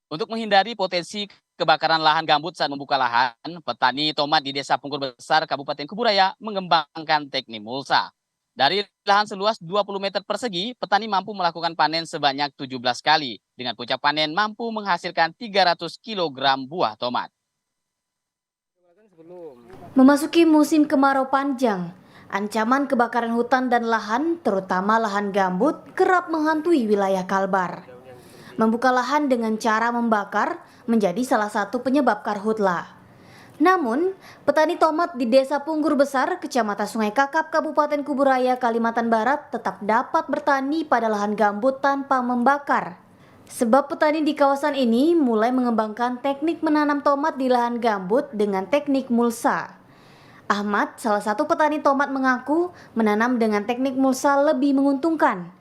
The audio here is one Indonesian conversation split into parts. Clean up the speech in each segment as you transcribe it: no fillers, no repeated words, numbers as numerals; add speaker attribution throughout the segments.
Speaker 1: Untuk menghindari potensi kebakaran lahan gambut saat membuka lahan, petani tomat di Desa Pungkur Besar, Kabupaten Kuburaya mengembangkan teknik mulsa. Dari lahan seluas 20 meter persegi, petani mampu melakukan panen sebanyak 17 kali. Dengan puncak panen mampu menghasilkan 300 kilogram buah tomat.
Speaker 2: Memasuki musim kemarau panjang, ancaman kebakaran hutan dan lahan, terutama lahan gambut, kerap menghantui wilayah Kalbar. Membuka lahan dengan cara membakar menjadi salah satu penyebab karhutla. Namun, petani tomat di Desa Punggur Besar, Kecamatan Sungai Kakap, Kabupaten Kuburaya, Kalimantan Barat tetap dapat bertani pada lahan gambut tanpa membakar. Sebab petani di kawasan ini mulai mengembangkan teknik menanam tomat di lahan gambut dengan teknik mulsa. Ahmad, salah satu petani tomat, mengaku menanam dengan teknik mulsa lebih menguntungkan.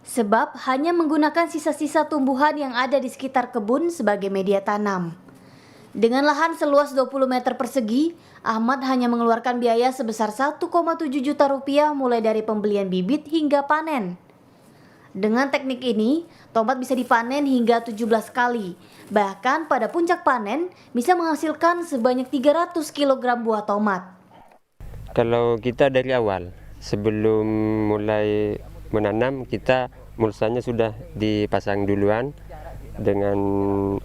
Speaker 2: Sebab hanya menggunakan sisa-sisa tumbuhan yang ada di sekitar kebun sebagai media tanam. Dengan lahan seluas 20 meter persegi, Ahmad hanya mengeluarkan biaya sebesar 1,7 juta rupiah mulai dari pembelian bibit hingga panen. Dengan teknik ini, tomat bisa dipanen hingga 17 kali. Bahkan pada puncak panen bisa menghasilkan sebanyak 300 kilogram buah tomat.
Speaker 3: Kalau kita dari awal, sebelum mulai menanam, kita mulsanya sudah dipasang duluan dengan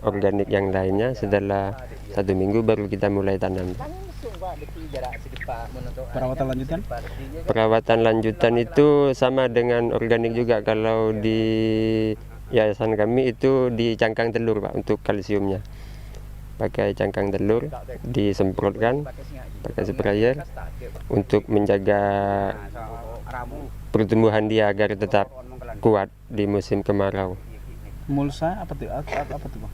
Speaker 3: organik yang lainnya. Setelah 1 minggu baru kita mulai tanam.
Speaker 4: Perawatan lanjutan?
Speaker 3: Perawatan lanjutan itu sama dengan organik juga. Kalau di yayasan kami itu di cangkang telur, Pak, untuk kalsiumnya. Pakai cangkang telur, disemprotkan pakai sprayer untuk menjaga pertumbuhan dia agar tetap kuat di musim kemarau.
Speaker 4: Mulsa apa tuh? Apa tuh, Bang?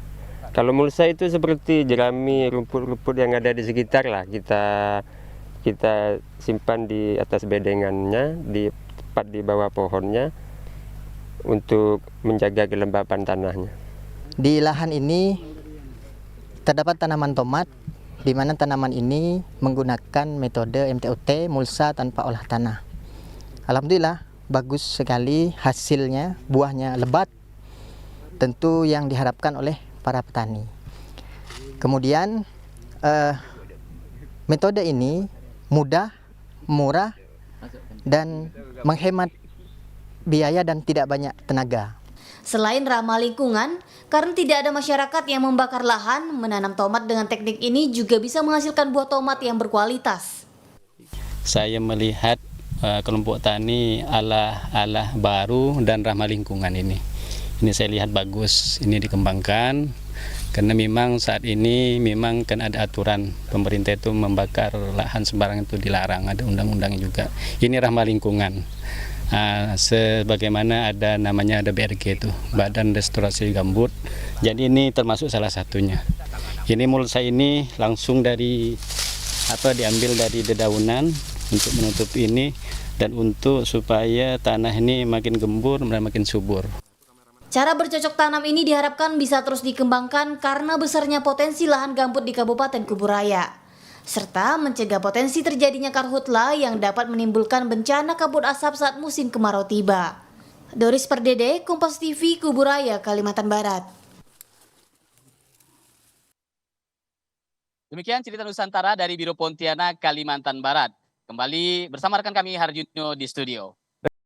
Speaker 3: Kalau mulsa itu seperti jerami, rumput-rumput yang ada di sekitar lah, kita simpan di atas bedengannya, tepat di bawah pohonnya untuk menjaga kelembapan tanahnya.
Speaker 5: Di lahan ini terdapat tanaman tomat, di mana tanaman ini menggunakan metode MTOT, mulsa tanpa olah tanah. Alhamdulillah bagus sekali hasilnya, buahnya lebat, tentu yang diharapkan oleh para petani. Kemudian metode ini mudah, murah, dan menghemat biaya dan tidak banyak tenaga.
Speaker 2: Selain ramah lingkungan, karena tidak ada masyarakat yang membakar lahan, menanam tomat dengan teknik ini juga bisa menghasilkan buah tomat yang berkualitas.
Speaker 6: Saya melihat kelompok tani ala baru dan ramah lingkungan ini. Ini saya lihat bagus, ini dikembangkan karena memang saat ini memang kan ada aturan pemerintah itu membakar lahan sembarangan itu dilarang, ada undang-undangnya juga. Ini ramah lingkungan. Sebagaimana ada namanya ada BRG itu, Badan Restorasi Gambut. Jadi ini termasuk salah satunya. Ini mulsa ini langsung diambil dari dedaunan untuk menutup ini dan untuk supaya tanah ini makin gembur dan makin subur.
Speaker 2: Cara bercocok tanam ini diharapkan bisa terus dikembangkan karena besarnya potensi lahan gambut di Kabupaten Kuburaya, serta mencegah potensi terjadinya karhutla yang dapat menimbulkan bencana kabut asap saat musim kemarau tiba. Doris Pardede, Kompas TV, Kuburaya, Kalimantan Barat.
Speaker 1: Demikian cerita Nusantara dari Biro Pontianak, Kalimantan Barat. Kembali bersama rekan kami Harjuno di studio.